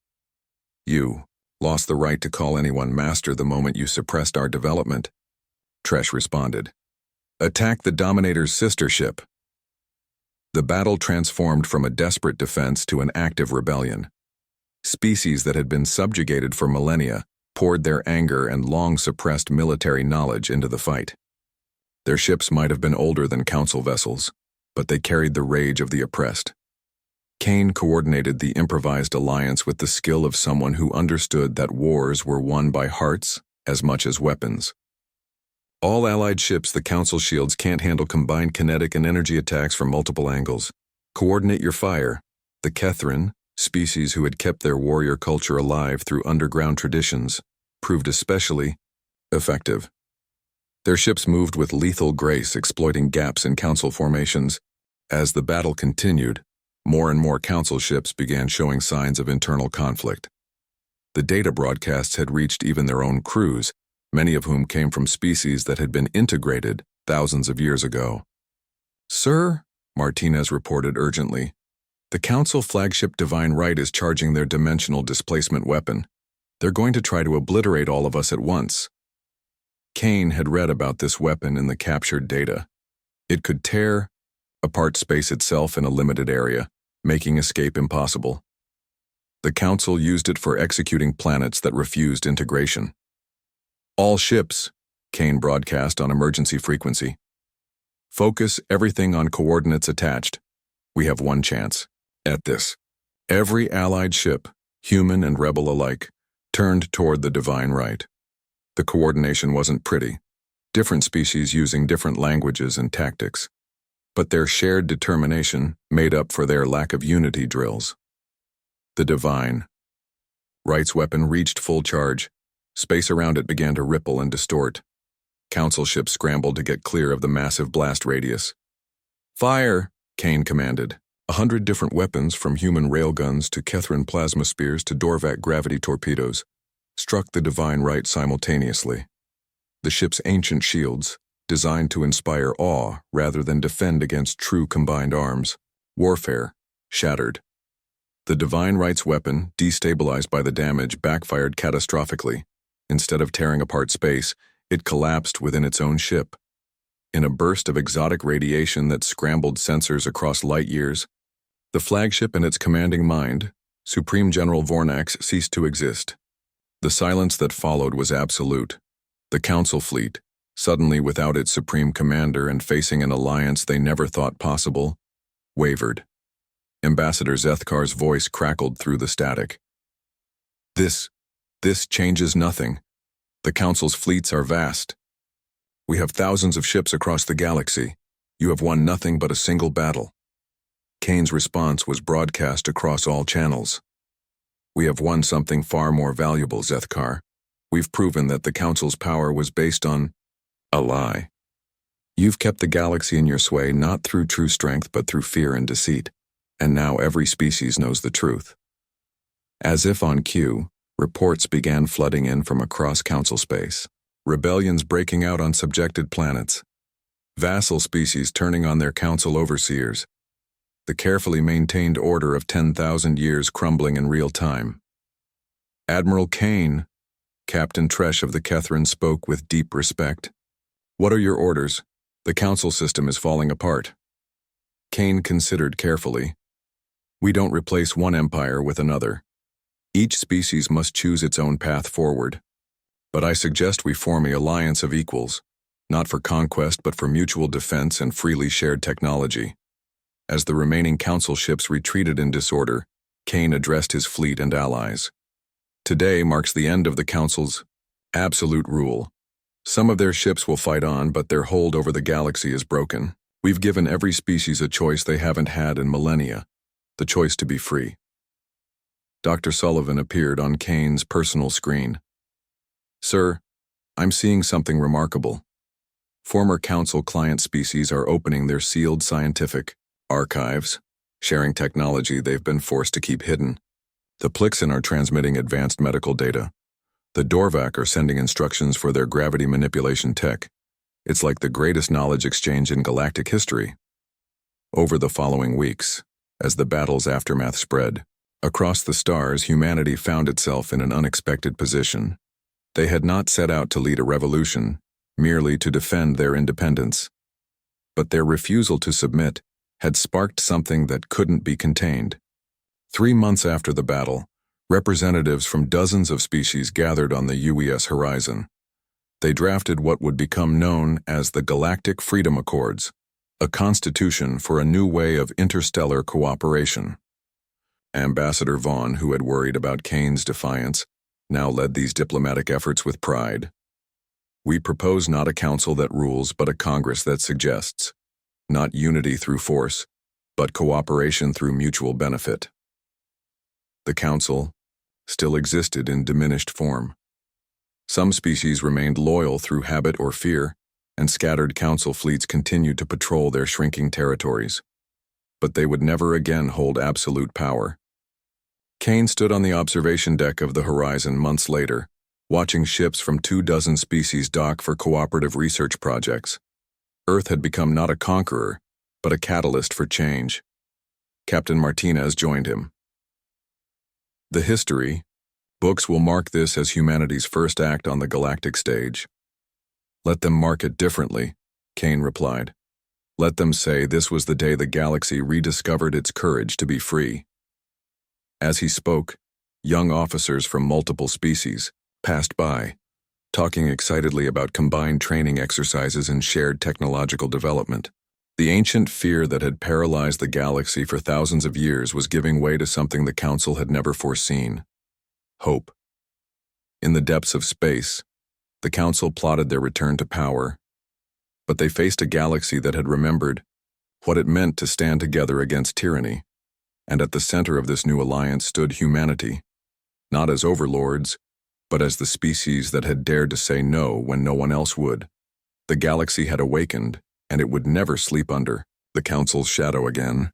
You lost the right to call anyone master the moment you suppressed our development," Tresh responded. "Attack the Dominator's sister ship." The battle transformed from a desperate defense to an active rebellion. Species that had been subjugated for millennia poured their anger and long-suppressed military knowledge into the fight. Their ships might have been older than Council vessels, but they carried the rage of the oppressed. Kane coordinated the improvised alliance with the skill of someone who understood that wars were won by hearts as much as weapons. "All allied ships, the Council shields can't handle combined kinetic and energy attacks from multiple angles. Coordinate your fire." The Kethrin, species who had kept their warrior culture alive through underground traditions, proved especially effective. Their ships moved with lethal grace, exploiting gaps in Council formations. As the battle continued, more and more Council ships began showing signs of internal conflict. The data broadcasts had reached even their own crews, many of whom came from species that had been integrated thousands of years ago. "Sir," Martinez reported urgently, "the Council flagship Divine Right is charging their dimensional displacement weapon. They're going to try to obliterate all of us at once." Kane had read about this weapon in the captured data. It could tear apart space itself in a limited area, making escape impossible. The Council used it for executing planets that refused integration. "All ships, Kane broadcast on emergency frequency. Focus everything on coordinates attached. We have one chance. At this, every allied ship, human and rebel alike, turned toward the divine right. The coordination wasn't pretty. Different species using different languages and tactics. But their shared determination made up for their lack of unity drills. The divine right's weapon reached full charge. Space around it began to ripple and distort. Council ships scrambled to get clear of the massive blast radius. Fire, Kane commanded. 100 different weapons, from human railguns to Kethran plasma spears to Dorvac gravity torpedoes, struck the divine right simultaneously. The ship's ancient shields, designed to inspire awe rather than defend against true combined arms, warfare, shattered. The divine right's weapon, destabilized by the damage, backfired catastrophically. Instead of tearing apart space, it collapsed within its own ship. In a burst of exotic radiation that scrambled sensors across light years, the flagship and its commanding mind, Supreme General Vornax, ceased to exist. The silence that followed was absolute. The Council fleet, suddenly without its supreme commander and facing an alliance they never thought possible, wavered. Ambassador Zethkar's voice crackled through the static. This changes nothing. The Council's fleets are vast. We have thousands of ships across the galaxy. You have won nothing but a single battle. Kane's response was broadcast across all channels. We have won something far more valuable, Zethkar. We've proven that the Council's power was based on a lie. You've kept the galaxy in your sway not through true strength but through fear and deceit. And now every species knows the truth. As if on cue, reports began flooding in from across Council space. Rebellions breaking out on subjected planets. Vassal species turning on their Council overseers. The carefully maintained order of 10,000 years crumbling in real time. Admiral Kane, Captain Tresh of the Kethran, spoke with deep respect. What are your orders? The Council system is falling apart. Kane considered carefully. We don't replace one empire with another. Each species must choose its own path forward. But I suggest we form an alliance of equals, not for conquest but for mutual defense and freely shared technology. As the remaining Council ships retreated in disorder, Kane addressed his fleet and allies. Today marks the end of the Council's absolute rule. Some of their ships will fight on, but their hold over the galaxy is broken. We've given every species a choice they haven't had in millennia, the choice to be free. Dr. Sullivan appeared on Kane's personal screen. Sir, I'm seeing something remarkable. Former Council client species are opening their sealed scientific archives, sharing technology they've been forced to keep hidden. The Plixen are transmitting advanced medical data. The Dorvac are sending instructions for their gravity manipulation tech. It's like the greatest knowledge exchange in galactic history. Over the following weeks, as the battle's aftermath spread, across the stars humanity found itself in an unexpected position. They had not set out to lead a revolution, merely to defend their independence. But their refusal to submit had sparked something that couldn't be contained. 3 months after the battle, representatives from dozens of species gathered on the UES horizon. They drafted what would become known as the Galactic Freedom Accords, a constitution for a new way of interstellar cooperation. Ambassador Vaughn, who had worried about Kane's defiance, now led these diplomatic efforts with pride. We propose not a council that rules, but a Congress that suggests. Not unity through force, but cooperation through mutual benefit. The Council still existed in diminished form. Some species remained loyal through habit or fear, and scattered Council fleets continued to patrol their shrinking territories. But they would never again hold absolute power. Kane stood on the observation deck of the horizon months later, watching ships from 24 species dock for cooperative research projects. Earth had become not a conqueror, but a catalyst for change. Captain Martinez joined him. The history books will mark this as humanity's first act on the galactic stage. Let them mark it differently, Kane replied. Let them say this was the day the galaxy rediscovered its courage to be free. As he spoke, young officers from multiple species passed by, talking excitedly about combined training exercises and shared technological development. The ancient fear that had paralyzed the galaxy for thousands of years was giving way to something the Council had never foreseen: hope. In the depths of space, the Council plotted their return to power, but they faced a galaxy that had remembered what it meant to stand together against tyranny, and at the center of this new alliance stood humanity, not as overlords, but as the species that had dared to say no when no one else would. The galaxy had awakened, and it would never sleep under the Council's shadow again.